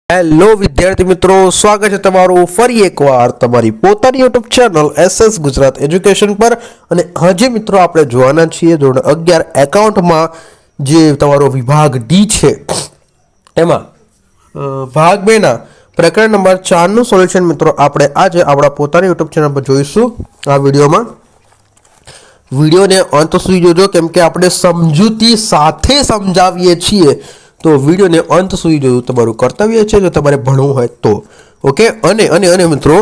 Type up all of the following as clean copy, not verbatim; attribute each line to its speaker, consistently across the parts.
Speaker 1: Hello વિદ્યાર્થી મિત્રો, સ્વાગત છે તમારું ફરી એકવાર તમારી પોતાની YouTube channel SS Gujarat education પર। અને હજી મિત્રો આપણે જોવાના છીએ ધોરણ 11 એકાઉન્ટમાં જે તમારો વિભાગ ડી છે એમાં ભાગ 2 ના પ્રકરણ નંબર 4 નું સોલ્યુશન મિત્રો આપણે આજે આપણા પોતાની યુટ્યુબ ચેનલ પર જોઈશું। આ વિડીયોને અંત સુધી જોજો કેમ કે આપણે સમજૂતી સાથે સમજાવીએ છીએ, તો વિડીયોને અંત સુધી જોવું તમારું કર્તવ્ય છે જો તમારે ભણવું હોય તો। ઓકે, અને મિત્રો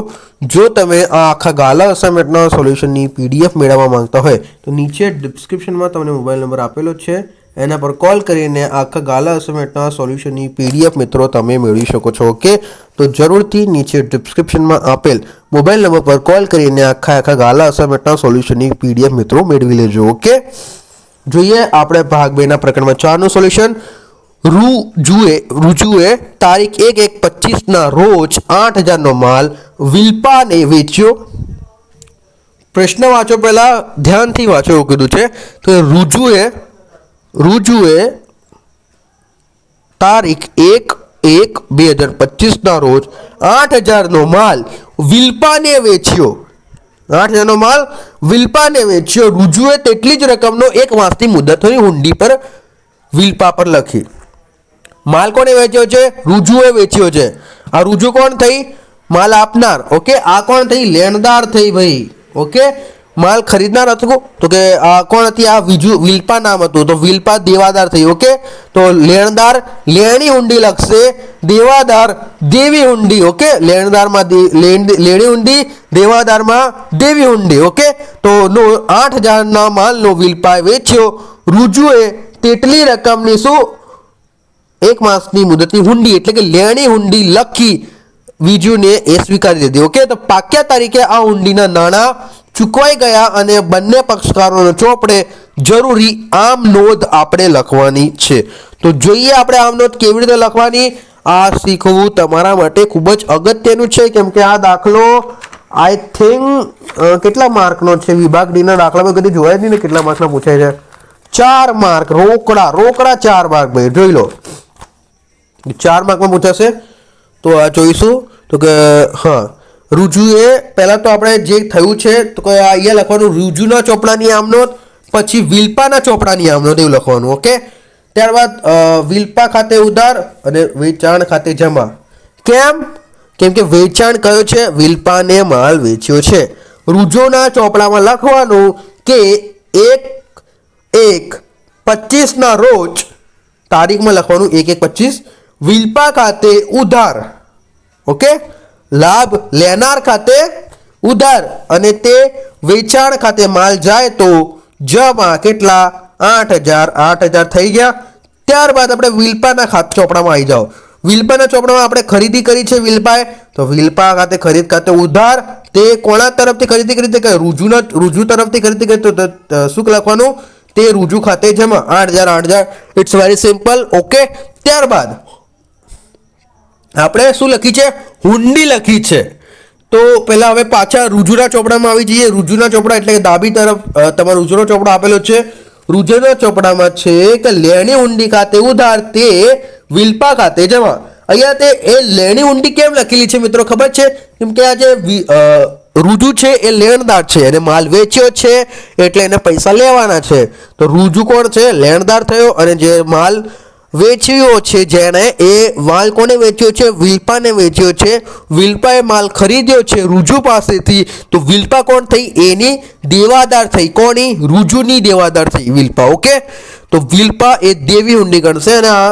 Speaker 1: જો તમે આ આખા ગાલા અસાઇનમેન્ટના સોલ્યુશનની PDF મેળવવા માંગતા હોય તો નીચે ડિસ્ક્રિપ્શનમાં તમને મોબાઈલ નંબર આપેલો છે, એના પર કોલ કરીને આખા ગાલા અસાઇનમેન્ટના સોલ્યુશનની PDF મિત્રો તમે મેળવી શકો છો। ઓકે, તો જરૂરથી નીચે ડિસ્ક્રિપ્શનમાં આપેલ મોબાઈલ નંબર પર કોલ કરીને આખા ગાલા અસાઇનમેન્ટના સોલ્યુશનની PDF મિત્રો મેળવી લેજો। ઓકે, જોઈએ આપણે ભાગ 2 ના પ્રકરણમાં 4 નું સોલ્યુશન। રૂજુએ તારીખ 1/1/25 ના રોજ 8,000 નો માલ વિલ્પાને વેચ્યો। પ્રશ્ન વાંચો, પહેલા ધ્યાનથી વાંચો એવું કીધું છે। તો રૂજુએ તારીખ 1/1/2025 ના રોજ 8,000 નો માલ વિલ્પાને વેચ્યો। 8,000 નો માલ વિલ્પાને વેચ્યો। રૂજુએ તેટલી જ રકમનો એક માસની મુદતની હુંડી પર વિલ્પા પર લખી। માલ કોને વેચ્યો છે? રૂજુએ વેચ્યો છે। આ રૂજુ કોણ થઈ? માલ આપનાર। ઓકે, આ કોણ થઈ? લેણદાર થઈ ભાઈ। ઓકે, માલ ખરીદનાર હતું તો કે આ કોણ હતી? આ વિલ્પા નામ હતું તો વિલ્પા દેવાદાર થઈ। ઓકે, તો લેણદાર લેણી હુંડી લખશે, દેવાદાર દેવી હુંડી। ઓકે, લેણદારમાં લેણી હુંડી, દેવાદારમાં દેવી હુંડી। ઓકે, તો 8,000 ના માલનો વિલ્પાએ વેચ્યો। રૂજુએ તેટલી રકમની શું એક માસની મુદતની હુંડી એટલે કે લેણી હુંડી લખી વિજુને એ સ્વીકારી દીધી। ઓકે, તો પાક્યા તારીખે આ હુંડીના નાણાં ચૂકવાઈ ગયા અને બંને પક્ષકારોનો ચોપડે જરૂરી આમ નોંધ આપણે લખવાની છે। તો જોઈએ આપણે આમ નોંધ કેવી રીતે લખવાની, આ શીખવું તમારા માટે ખૂબ જ અગત્યનું છે કેમ કે આ દાખલો આઈ થિંક કેટલા માર્કનો છે? વિભાગ ડી ના દાખલામાં કદી જોયા જ નહીં ને કેટલા માર્કના પૂછાય છે? 4 માર્ક, રોકડા 4 માર્ક ભાઈ, જોઈ લો 4 માર્કમાં પૂછાશે। તો આ જોઈશું તો કે હા, રૂજુએ પહેલા તો આપણે જે થયું છે તો કે અહીંયા લખવાનું રૂજુના ચોપડાની આમ નોંધ, પછી વિલ્પાના ચોપડાની આમ નોંધ એવું લખવાનું। ઓકે, ત્યારબાદ વિલ્પા ખાતે ઉધાર અને વેચાણ ખાતે જમા। કેમ કે વેચાણ કયો છે? વિલ્પાને માલ વેચ્યો છે। રૂજુના ચોપડામાં લખવાનું કે 1/1/25 ના રોજ, તારીખમાં લખવાનું 1/1/25 વિલ્પા ખાતે ઉધાર। ઓકે, લાભ લેનાર ખાતે ઉધાર અને તે વેચાણ ખાતે માલ જાય તો જમા કેટલા? 8,000 થઈ ગયા। ત્યારબાદ આપણે વિલ્પાના ચોપડામાં આવી જાઓ। વિલ્પાના ચોપડામાં આપણે ખરીદી કરી છે વિલ્પાએ, તો વિલ્પા ખાતે ખરીદ ખાતે ઉધાર, તે કોના તરફથી ખરીદી કરી? તે રૂજુ તરફથી ખરીદી કરી, તો શું લખવાનું? તે રૂજુ ખાતે જમા 8,000। It's very simple. ઓકે, ત્યારબાદ આપણે શું લખી છે? હુંડી લખી છે। તો પહેલા હવે પાછા રૂજુના ચોપડામાં આવી જઈએ। રૂજુના ચોપડા એટલે કે ડાબી તરફ તમારો રૂજુનો ચોપડો આપેલો છે। રૂજુના ચોપડામાં છે કે લેણી હુંડી ખાતે ઉધાર, તે વિલ્પા ખાતે જમા। અહીંયા તે એ લેણી હુંડી કેમ લખેલી છે મિત્રો ખબર છે? કેમ કે આ જે રૂજુ છે એ લેણદાર છે અને માલ વેચ્યો છે એટલે એને પૈસા લેવાના છે। તો રૂજુ કોણ છે? લેણદાર થયો, અને જે માલ વેચ્યો છે જેને એ માલ કોને વેચ્યો છે? વિલ્પાને વેચ્યો છે। વિલ્પાએ માલ ખરીદ્યો છે રૂજુ પાસેથી, તો વિલ્પા કોણ થઈ? એની દેવાદાર થઈ। કોની? રૂજુની દેવાદાર થઈ વિલ્પા। ઓકે, તો વિલ્પા એ દેવી હુંડી ગણશે અને આ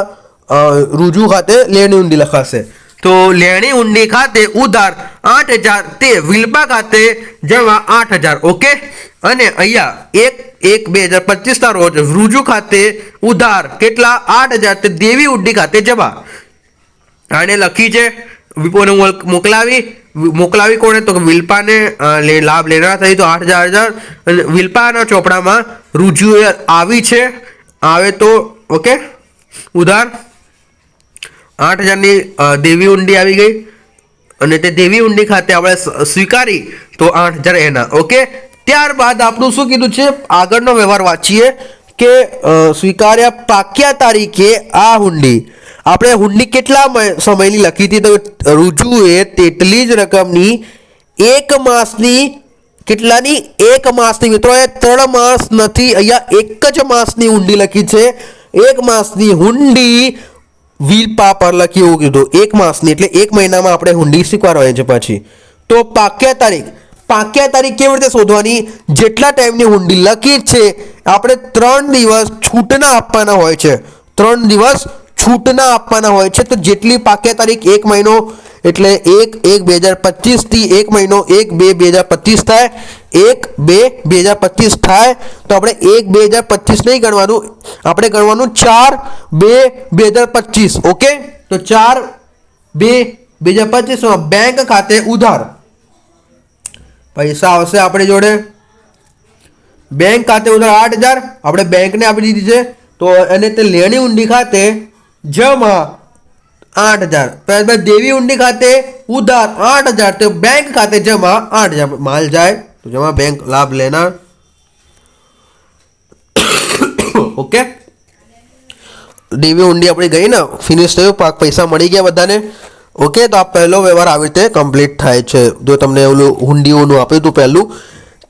Speaker 1: રૂજુ ખાતે લેણી હુંડી લખાશે। તો લેણી હુંડી ખાતે ઉધાર 8,000, તે વિલ્પા ખાતે જમા 8,000। ઓકે, અને અહીંયા 1/1/2025 ના રોજ રૂજુ ખાતે ઉધાર કેટલા? 8,000, તે દેવી હુંડી ખાતે જમા। આને લખી છે, વિપોને મોકલાવી કોને? તો વિલ્પાને લાભ લેનાર થઈ તો 8,000। અને વિલ્પાના ચોપડામાં રૂજુએ આવી છે, આવે તો ઓકે ઉધાર 8,000ની દેવી હુંડી આવી ગઈ અને તે દેવી હુંડી ખાતે આપણે સ્વીકારી તો 8,000 એના। ઓકે, ત્યારબાદ આપણું શું કીધું છે? આગળનો વ્યવહાર વાંચીએ કે સ્વીકાર્યા પાક્યા તારીખે આ હુંડી આપણે હુંડી કેટલા સમયની લખી હતી? તો રુજુએ તેટલી જ રકમની 1 માસની કેટલાની 1 માસની મિત્રો એ 3 માસ નથી, અહીંયા 1 જ માસની હુંડી લખી છે. 1 માસની હુંડી વિલપા પર લખી એવું કીધું. 1 માસની એટલે 1 મહિનામાં આપણે હુંડી સ્વીકારવાની છે. પછી તો પાક્યા તારીખ કેવી રીતે શોધવાની? જેટલા ટાઈમની હુંડી લખી છે આપણે 3 દિવસ છૂટના આપવાના હોય છે. 3 દિવસ છૂટના આપવાના હોય છે. તો જેટલી પાક્યા તારીખ 1 મહિનો એટલે 1/1/2025 થી 1 મહિનો 1/2/2025 થાય. 1/2/2025 થાય તો આપણે 1/2025 નહીં ગણવાનું, આપણે ગણવાનું 4/2/2025. ઓકે, તો 4/2/2025 બેંક ખાતે ઉધાર પૈસા આવશે આપણી જોડે. બેંક ખાતે ઉધાર 8,000 આપણે બેંકને આપી દીધી છે. તો અને તે લેણી હુંડી ખાતે જમા 8,000. ત્યારબાદ દેવી હુંડી ખાતે ઉધાર 8,000 તો બેંક ખાતે જમા 8,000. માલ જાય તો જમા બેંક લાભ લેનાર. ઓકે, દેવી હુંડી આપણી ગઈ ને, ફિનિશ થયું, પૈસા મળી ગયા બધાને. ઓકે, તો આ પહેલો વ્યવહાર આવી રીતે કમ્પ્લીટ થાય છે. જો તમને ઓલું હુંડીઓનું આપ્યું હતું પહેલું.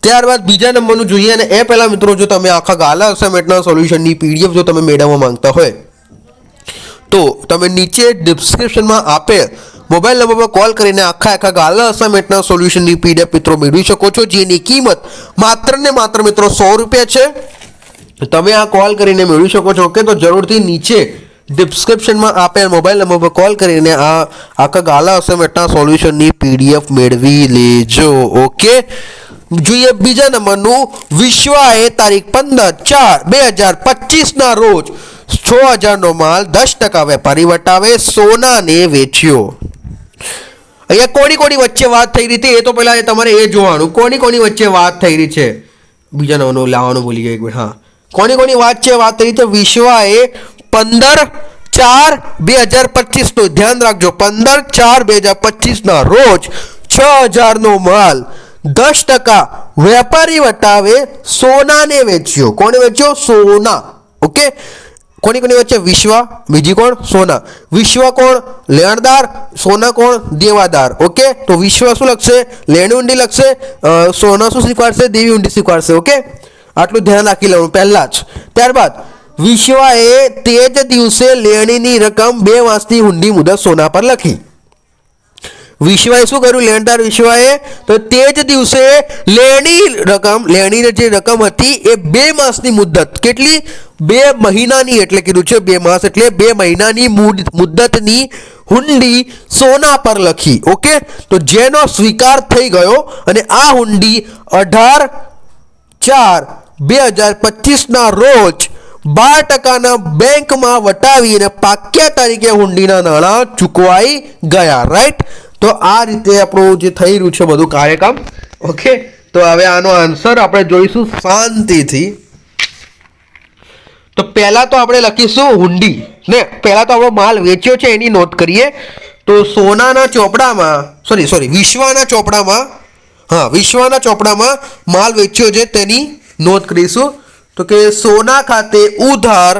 Speaker 1: ત્યારબાદ બીજા નંબરનું જોઈએ. અને એ પહેલાં મિત્રો જો તમે આખા ગાલા અસાઇનમેન્ટના સોલ્યુશનની પીડીએફ જો તમે મેળવવા માંગતા હોય તો તમે નીચે ડિસ્ક્રિપ્શનમાં આપેલ મોબાઈલ નંબર પર કોલ કરીને આખા ગાલા અસાઇનમેન્ટના સોલ્યુશનની પીડીએફ મિત્રો મેળવી શકો છો, જેની કિંમત માત્ર ને માત્ર મિત્રો 100 રૂપિયા છે. તમે આ કોલ કરીને મેળવી શકો છો. ઓકે, તો જરૂરથી નીચે ડિસ્ક્રિપ્શનમાં આપેલ મોબાઈલ નંબર પર કોલ કરીને આ આખા ગાલા અસાઇનમેન્ટના સોલ્યુશનની પીડીએફ મેળવી લેજો. ઓકે, જોઈએ બીજા નંબરનું. વિશ્વાએ તારીખ 15/4/2025 ના રોજ 6,000નો માલ 10% વેપારી વટાવે સોનાને વેચ્યો. અહીંયા કોની વચ્ચે વાત થઈ રહી હતી એ તો પહેલા તમારે એ જોવાનું. કોની વચ્ચે વાત થઈ રહી છે? બીજા નંબરનું લાવવાનું ભૂલી ગયો એક મિનિટ. હા, કોની વાત થઈ રહી છે? વિશ્વાએ 15/4/2025 નું ધ્યાન રાખજો. 15/4/2025 ના રોજ 6,000નો માલ 10% વેપારી વટાવે સોનાને વેચ્યો. કોને વેચ્યો? સોના. ઓકે, કોની વચ્ચે? વિશ્વા, બીજી કોણ? સોના. વિશ્વા કોણ? લેણદાર. સોના કોણ? દેવાદાર. ઓકે, તો વિશ્વા શું લખશે? લેણી ઊંડી લખશે. સોના શું સ્વીકારશે? દેવી ઊંડી સ્વીકારશે. ઓકે, આટલું ધ્યાન રાખી લેવાનું પહેલા જ. ત્યારબાદ વિશ્વાએ તે જ દિવસે લેણીની રકમ 2 માસની હુંડી મુદત સોના પર લખી. વિશ્વાએ શું કર્યું? લેણદાર વિશ્વાએ તો તે જ દિવસે લેણીની જે રકમ હતી એ 2 માસની મુદત, કેટલી? 2 મહિનાની, એટલે કીધું છે 2 માસ એટલે 2 મહિનાની મુદતની હુંડી સોના પર લખી. ઓકે, તો જેનો સ્વીકાર થઈ ગયો અને આ હુંડી 18/4/2025 ના રોજ 12% બેંકમાં વટાવીને પાક્યા તારીખે હુંડીના નાણાં ચૂકવાઈ ગયા. રાઈટ, તો આ રીતે આપણું જે થઈ રહ્યું છે બધું કાર્યક્રમ. ઓકે, તો હવે આનો આન્સર આપણે જોઈશું શાંતિથી. તો પહેલા તો આપણે લખીશું હુંડી ને, પહેલા તો આપણો માલ વેચ્યો છે એની નોંધ કરીએ. તો સોનાના ચોપડામાં વિશ્વાના ચોપડામાં માલ વેચ્યો છે તેની નોંધ કરીશું. તો કે સોના ખાતે ઉધાર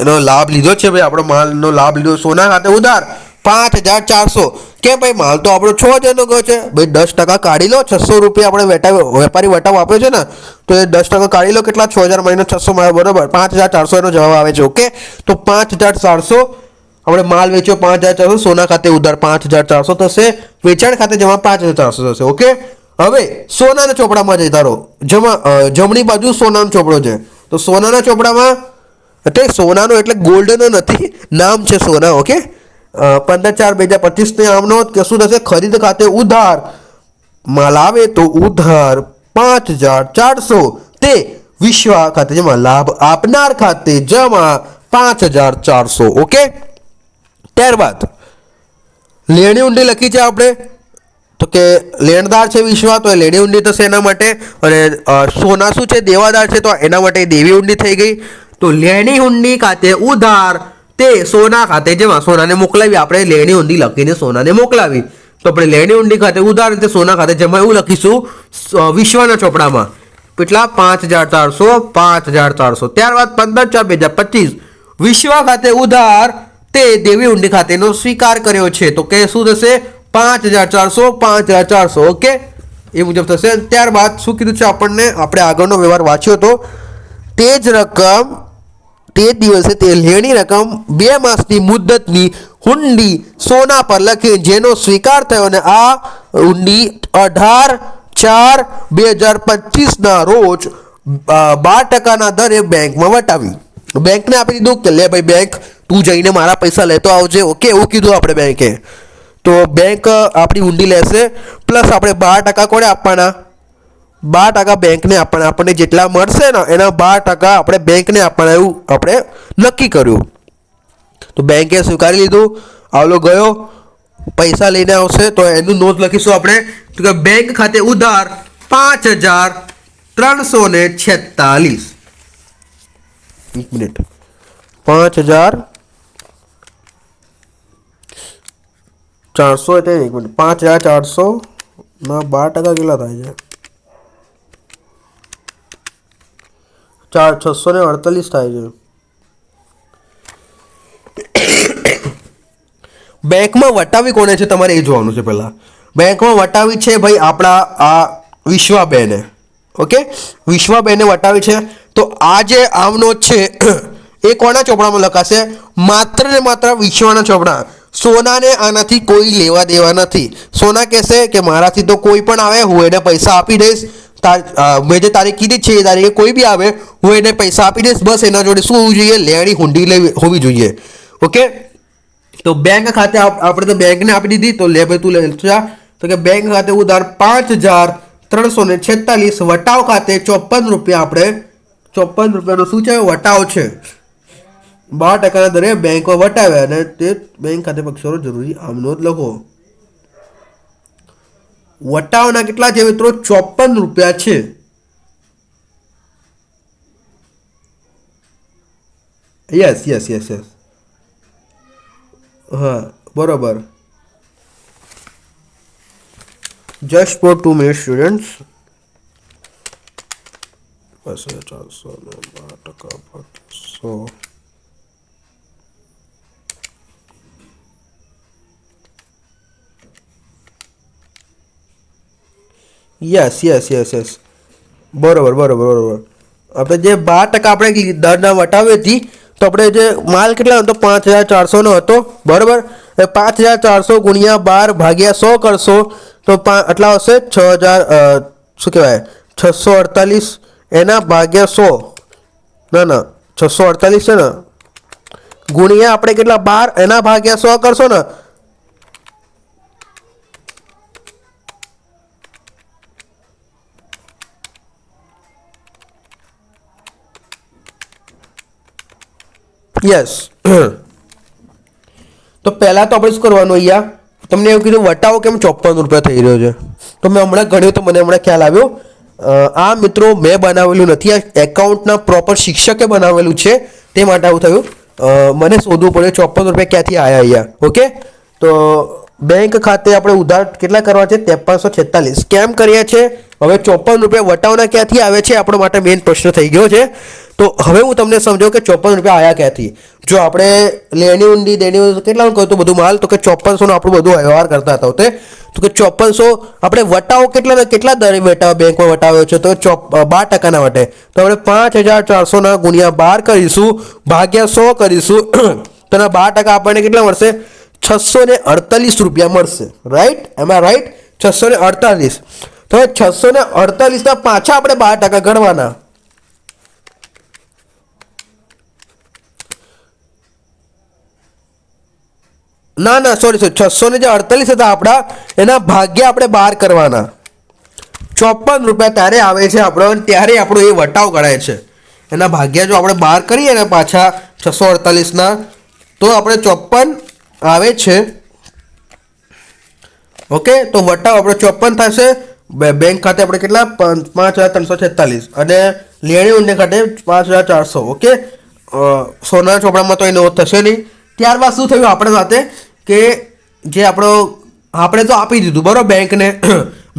Speaker 1: એનો લાભ લીધો છે ભાઈ, આપણો માલનો લાભ લીધો. સોના ખાતે ઉધાર 5,400. કેમ ભાઈ? માલ તો આપણો 6,000નો ગયો છે ભાઈ. 10% કાઢી લો. 600 રૂપિયા આપણે વેપારી વટાવ આપ્યો છે ને, તો એ 10% કાઢી લો. કેટલા? 6,000 - 600 બરોબર 5,400 એનો જવાબ આવે છે. ઓકે, તો 5,400 આપણે માલ વેચ્યો 5,400, સોના ખાતે ઉધાર 5,400 થશે, વેચાણ ખાતે જમા 5,400 થશે. ઓકે, હવે સોનાના ચોપડામાં જતા રહો. જમણી બાજુ સોનાનો ચોપડો છે. તો સોનાના ચોપડામાં એટલે સોનાનો એટલે ગોલ્ડનો નથી, નામ છે સોના. ઓકે, 15/4/2025 આમનો શું થશે? ખરીદ ખાતે ઉધાર માલ આવે તો ઉધાર 5,400 તે વિશ્વા ખાતે જમા, લાભ આપનાર ખાતે જમા 5,400. ઓકે, ત્યારબાદ લેણી ઊંડી લખી છે આપણે. તો કે લેણદાર છે વિશ્વા, તો એ લેણી ઊંડી થશે એના માટે. અને સોના શું છે? દેવાદાર છે, તો એના માટે દેવી ઊંડી થઈ ગઈ. તો લેણી ઊંડી ખાતે ઉધાર તે સોના ખાતે જમા, સોનાને મોકલાવી. આપણે લેણી ઊંડી લખીને સોનાને મોકલાવી, તો આપણે લેણી ઊંડી ખાતે ઉધાર તે સોના ખાતે જમા એવું લખીશું વિશ્વાના ચોપડામાં. કેટલા? 5,400. ત્યારબાદ 15/4/2025 વિશ્વા ખાતે ઉધાર તે દેવી હુંડી ખાતેનો સ્વીકાર કર્યો છે. તો કે શું થશે? 5400 5400. ઓકે, એ મુજબ થશે. ત્યારબાદ શું કીધું છે આપણને? આપણે આગળનો વ્યવહાર વાંચ્યો તો તે જ રકમ તે દિવસે તે લેણી રકમ 2 માસની મુદ્દતની હુંડી સોના પર લખી જેનો સ્વીકાર થયો અને આ હુંડી 18/4/2025 રોજ 12% દરે બેંકમાં વટાવી. બેંકને આપી દીધું કે લે ભાઈ બેંક, તું જઈને મારા પૈસા લેતો આવજે. ઓકે, એવું કીધું આપણે બેંકે. તો બેંક આપણી હુંડી લેશે, પ્લસ આપણે 12% કોને આપવાના? 12% બેંકને આપવાના. આપણને જેટલા મળશે ને એના 12% આપણે બેંકને આપવાના, એવું આપણે નક્કી કર્યું. તો બેંકે સ્વીકારી લીધું. આવલો ગયો, પૈસા લઈને આવશે તો એનું નોંધ લખીશું આપણે. તો કે બેંક ખાતે ઉધાર 5346. 1 મિનિટ, 5400 એટલે 1 મિનિટ, 5400 ના 12% કેટલા થાય છે? 648 થાય છે. બેંકમાં વટાવી કોને છે તમારે એ જોવાનું છે. પહેલા બેંકમાં વટાવી છે ભાઈ આપણા આ વિશ્વાબેને. ઓકે, વિશ્વાબેને વટાવી છે. તો આ જે આમનો છે એ કોના ચોપડામાં લખાશે? માત્ર ને માત્ર વિશ્વાના ચોપડા. સોનાને આનાથી કોઈ લેવા દેવા નથી. સોના કહેશે કે મારાથી તો કોઈ પણ આવે, હું એને પૈસા આપી દઈશ. મેં જે તારીખ કીધી છે એ તારીખે કોઈ બી આવે, હું એને પૈસા આપી દઈશ. બસ એના જોડે શું હોવું જોઈએ? લેણી હુંડી હોવી જોઈએ. ઓકે, તો બેંક ખાતે આપણે તો બેંકને આપી દીધી. તો લે ભાઈ તું લે જા. તો કે બેંક ખાતે ઉધાર 5346, વટાવ ખાતે 54 રૂપિયા. આપણે 54 રૂપિયાનો શું છે? વટાવ છે. 12% દરે બેંકમાં વટાવ્યા અને તે બેંક ખાતે પક્ષોનો જરૂરી આમનોંધ લખો. વટાવના કેટલા છે મિત્રો? 54 રૂપિયા છે. યસ યસ યસ યસ, હા બરોબર. Just four 2 minute students. 400 12%. Yes yes yes yes, બરોબર બરોબર બરોબર. આપણે જે 12% આપણે દરના વટાવી હતી, તો આપણે જે માલ કેટલા હતો? 5400 હતો. બરોબર, 5400 ગુણ્યા 12 ભાગ્યા 100 કરશો તો આટલા હશે 6000. શું કહેવાય? 648. એના ભાગ્યા 100. ના 648 છે ને, ગુણ્યા આપણે કેટલા? 12. એના ભાગ્યા 100 કરશો ને, યસ. તો પહેલાં તો આપણે શું કરવાનું? અહીંયા તમને એવું કીધું વટાવો કેમ 54 રૂપિયા થઈ રહ્યો છે, તો મેં હમણાં ગણ્યું તો મને હમણાં ખ્યાલ આવ્યો. આ મિત્રો મેં બનાવેલું નથી, આ એકાઉન્ટના પ્રોપર શિક્ષકે બનાવેલું છે, તે માટે આવું થયું. મને શોધવું પડ્યું 54 રૂપિયા ક્યાંથી આવ્યા અહીંયા. ઓકે, તો બેંક ખાતે આપણે ઉધાર કેટલા કરવા છે? 5346. કેમ કર્યા છે? હવે 54 રૂપિયા વટાવના ક્યાંથી આવે છે આપણો માટે મેઇન પ્રશ્ન થઈ ગયો છે. તો હવે હું તમને સમજાવું કે 54 રૂપિયા આવ્યા ક્યાંથી. જો આપણે લેણી ઊંડી દેણી ઊંડી કેટલાનું કહ્યું બધું માલ, તો કે 5400 આપણું બધું વ્યવહાર કરતા હતા. તો કે 5400 આપણે વટાવો કેટલા દરે વટાવ બેંકમાં વટાવ્યો છે? તો 12%ના વટે. તો આપણે 5400 ગુણ્યા 12 કરીશું, ભાગ્યા 100 કરીશું. તો એના 12% આપણને કેટલા મળશે? 648 રૂપિયા મળશે. રાઈટ? એમાં રાઈટ 648. તો 648 પાછા આપણે 12% ગણવાના. ના સોરી 648 હતા આપણા, એના ભાગ્યા આપણે 12 કરવાના. 54 રૂપિયા ત્યારે આવે છે આપણો, ત્યારે આપણો એ વટાવ ગણાય છે. એના ભાગ્યા જો આપણે 12 કરીએ ને પાછા 648 તો આપણે 54 આવે છે. ઓકે, તો વટાવ આપણો 54 થશે. બેંક ખાતે આપણે કેટલા? 5346 અને લેણી ઊંડી ખાતે 5400. ઓકે, સોનાના ચોપડામાં તો એ નોંધ થશે નહીં. ત્યારબાદ શું થયું આપણે સાથે કે જે આપણે તો આપી દીધું બરાબર બેંકને.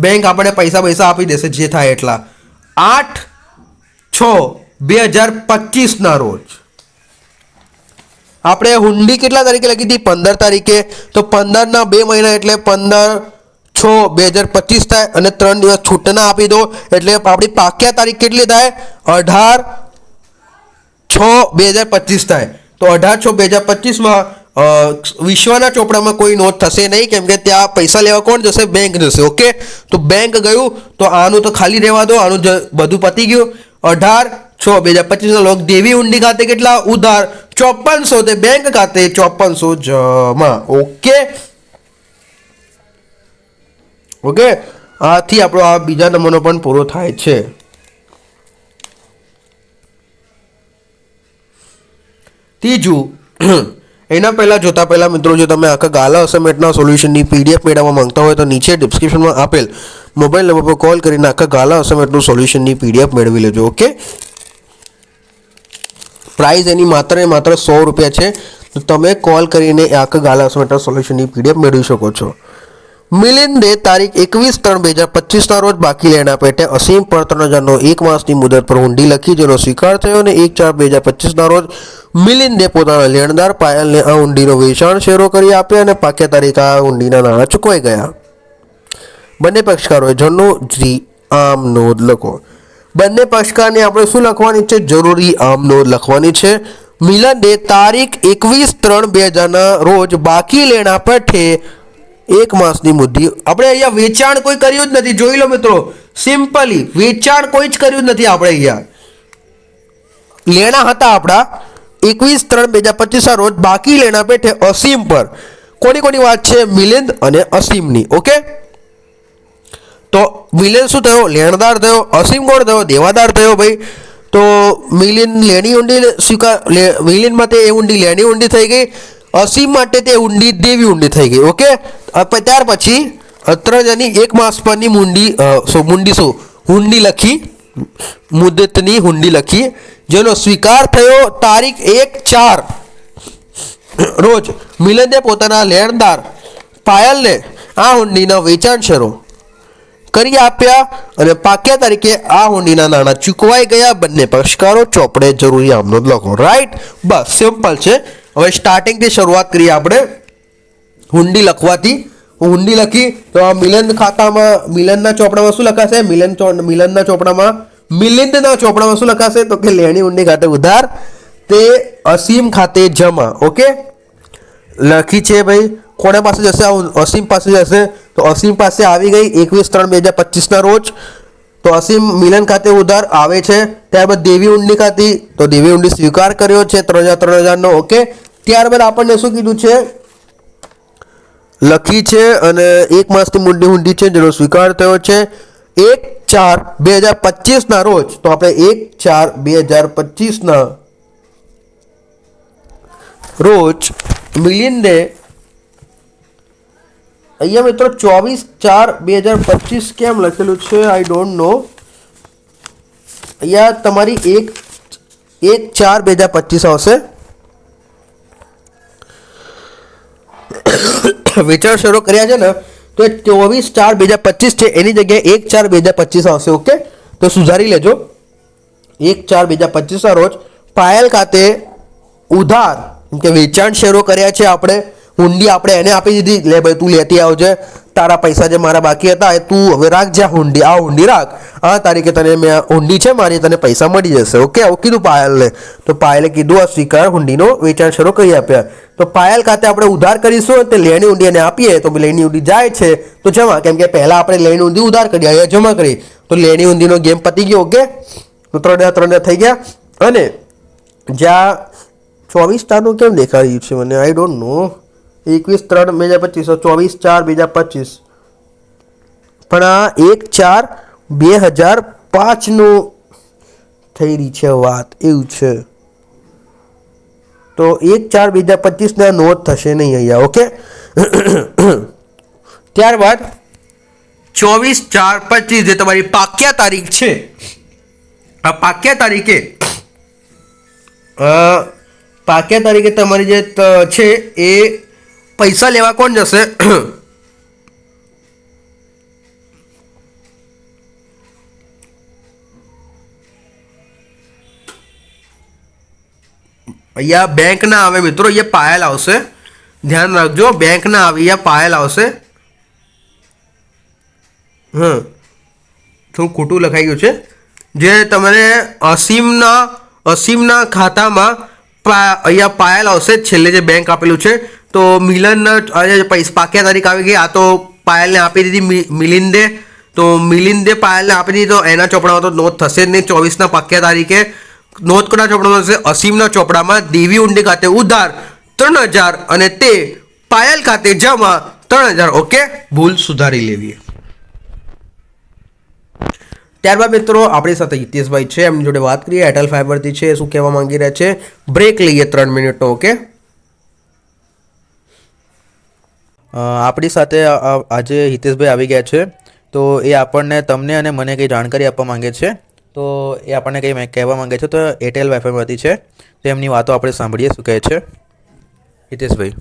Speaker 1: બેંક આપણે પૈસા આપી દેશે જે થાય એટલા. 8/6/2025 રોજ આપણે હુંડી કેટલા તારીખે લખી હતી? 15 તારીખે. તો 15ના 2 મહિના એટલે 15/6/2025 થાય અને 3 દિવસ છૂટના આપી દો એટલે આપણી પાક્યા તારીખ કેટલી થાય? 18/6/2025 થાય. તો 18/6/2025માં વિશ્વના ચોપડામાં કોઈ નોંધ થશે નહીં, કેમ કે ત્યાં પૈસા લેવા કોણ જશે? બેંક જશે. ઓકે, તો બેંક ગયું તો આનું તો ખાલી રહેવા દો, આનું બધું પતી ગયું. 18/6/2025 લોક દેવી હુંડી ખાતે કેટલા ઉધાર? 5400. તે બેંક ખાતે 5400 જમા. ઓકે ઓકે, આથી આપણો આ બીજા નંબરનો પણ પૂરો થાય છે. ત્રીજું, એના પહેલાં જોતા પહેલાં મિત્રો, જો તમે આખા ગાલા અસાઇનમેન્ટના સોલ્યુશનની પીડીએફ મેળવવા માંગતા હોય તો નીચે ડિસ્ક્રિપ્શનમાં આપેલ મોબાઈલ નંબર પર કોલ કરીને આખા ગાલા અસાઇનમેન્ટનું સોલ્યુશનની પીડીએફ મેળવી લેજો. ઓકે, પ્રાઇસ એની માત્ર ને માત્ર 100 રૂપિયા છે. તો તમે કોલ કરીને આખા ગાલા અસાઇનમેન્ટના સોલ્યુશનની પીડીએફ મેળવી શકો છો. મિલિંદે તારીખ 21/3/2025ના રોજ બાકી લેણા પેટે અસીમ પર 3000નો 1 માસની મુદત પર હુંડી લખી, જેનો સ્વીકાર થયો અને 1/4/2025ના રોજ મિલિંદે પોતાના લેણદાર પાયલને આ હુંડીનો વેચાણ શેરો કરી આપ્યા અને પાક્યા તારીખે આ હુંડીના નાણાં ચૂકવાઈ ગયા. બંને પક્ષકારોએ જરૂરી આમ નોંધ લખો. બંને પક્ષકારને આપણે શું લખવાની છે? જરૂરી આમ નોંધ લખવાની છે. મિલિંદે તારીખ 21/3/2000ના રોજ બાકી લેણા પેઠે 1 માસની મુદ્દી. આપણે અહીંયા વેચાણ કોઈ કર્યું જ નથી. જોઈ લો મિત્રો, સિમ્પલી વેચાણ કોઈ જ કર્યું જ નથી. આપણે અહીંયા લેણા હતા આપણા 21/3/2025ના રોજ બાકી લેણા પેઠે અસીમ પર. કોની કોની વાત છે? મિલિંદ અને અસીમની. ઓકે, તો મિલિંદ શું થયો? લેણદાર થયો. અસીમ કોણ થયો? દેવાદાર થયો ભાઈ. તો મિલિંદ લેણી ઊંડી સ્વીકાર, મિલિંદ માટે એ ઊંડી લેણી ઊંડી થઈ ગઈ, અસીમ માટે તે ઊંડી દેવી ઊંડી થઈ ગઈ. ઓકે, ત્યાર પછી 3 1 માસ પરની હુંડી લખી, મુદતની હુંડી લખી, જેનો સ્વીકાર થયો તારીખ 1/4 રોજ. મિલિંદે પોતાના લેણદાર પાયલને આ હુંડીના વેચાણ શેરો કરી આપ્યા અને પાક્યા તારીખે આ હુંડીના નાણાં ચૂકવાઈ ગયા. બંને પક્ષકારો ચોપડે જરૂરી આમ નોંધ લખો. રાઈટ, બસ સિમ્પલ છે. હવે સ્ટાર્ટિંગથી શરૂઆત કરીએ આપણે હુંડી લખવાથી. હુંડી લખી તો આ મિલિંદ ખાતામાં, મિલિંદના ચોપડામાં શું લખાશે? મિલિંદના ચોપડામાં શું લખાશે? તો કે લેણી હુંડી ખાતે ઉધાર, તે અસીમ ખાતે જમા. ઓકે, લખી છે ભાઈ. કોના પાસે જશે? અસીમ પાસે જશે. તો અસીમ પાસે આવી ગઈ 21/3/2025ના રોજ. તો અસીમ મિલન ખાતે ઉધાર આવે છે. ત્યારબાદ દેવી ઊંડી ખાતી, તો દેવી ઊંડી સ્વીકાર કર્યો છે 3000-3000નો. ઓકે, ત્યારબાદ આપણને શું કીધું છે? લખી છે અને 1 માસની મુદ્દી ઊંડી છે, જેનો સ્વીકાર થયો છે 1/4/2025ના રોજ. તો આપણે 1/4/2025ના રોજ મિલિંદે, અહીંયા મિત્રો 24/4/2025 કેમ લખેલું છે? I don't know. અહીંયા તમારી 1/4/2025 આવશે. વેચાણ શરૂ કર્યા છે ને, તો 24/4/2025 છે, એની જગ્યાએ 1/4/2025 આવશે. ઓકે, તો સુધારી લેજો. 1/4/2025ના રોજ પાયલ ખાતે ઉધાર, કે વેચાણ શેરો કર્યા છે આપણે. હુંડી આપણે એને આપી દીધી, લે ભાઈ તું લેતી આવજે, તારા પૈસા જે મારા બાકી હતા એ તું હવે રાખજે. હુંડી, આ હુંડી રાખ, આ તારીખે તને મેં હુંડી છે મારી, તને પૈસા મળી જશે. ઓકે, આવું કીધું પાયલને. તો પાયલે કીધું આ સ્વીકાર હુંડીનો વેચાણ શરૂ કરી આપ્યા. તો પાયલ ખાતે આપણે ઉધાર કરીશું, તે લેણી ઊંડી એને આપીએ તો લેણી ઊંડી જાય છે તો જમા, કેમ કે પહેલા આપણે લેણી ઊંડી ઉધાર કરી, અહીંયા જમા કરી, તો લેણી ઊંડીનો ગેમ પતી ગયો. ઓકે, તો 3 થઈ ગયા. અને જ્યાં 24 કેમ દેખાડ્યું છે મને? I don't know. 21/3/2025, 24/4/2025, પણ આ 1/4/2005નું થઈ રહી છે વાત, એવું છે. તો 1/4/2025 નોંધ થશે નહીં અહીંયા. ઓકે, ત્યારબાદ 24/4/25 જે તમારી પાક્યા તારીખ છે, આ પાક્યા તારીખે તમારી જે છે એ પૈસા લેવા કોણ જશે? અહીંયા બેંક ના આવે મિત્રો, અહીંયા પાયલ આવશે, ધ્યાન રાખજો, બેંક ના આવે, અહીંયા પાયલ આવશે. થોડું ખોટું લખાઈ ગયું છે. જે તમારે અસીમના ખાતામાં અહીંયા પાયલ આવશે, છેલ્લે જે બેંક આપેલું છે. તો મિલન પૈસા પાક્યા તારીખ આવી ગઈ, આ તો પાયલને આપી દીધી મિલિંદે, તો મિલિંદે પાયલને આપી દીધી, તો એના ચોપડામાં તો નોંધ થશે જ નહીં. 24ના પાક્યા તારીખે નોંધ કોના ચોપડામાં થશે? અસીમના ચોપડામાં દેવી ઉંડી ખાતે ઉધાર 3000 અને તે પાયલ ખાતે જમા 3000. ઓકે, ભૂલ સુધારી લેવી. ત્યારબાદ મિત્રો આપણી સાથે હિતેશભાઈ છે, એમની જોડે વાત કરીએ. એરટેલ ફાઈબરથી છે, શું કહેવા માંગી રહ્યા છે. બ્રેક લઈએ 3 મિનિટનો. ઓકે,
Speaker 2: આપણી સાથે આજે હિતેશભાઈ આવી ગયા છે. તો એ આપણને તમને અને મને કંઈ જાણકારી આપવા માંગે છે. તો એ આપણને કંઈ કહેવા માંગે છે. તો એરટેલ વાઈફાઈમાંથી છે, તો એમની વાતો આપણે સાંભળીએ શું કહે છે. હિતેશભાઈ.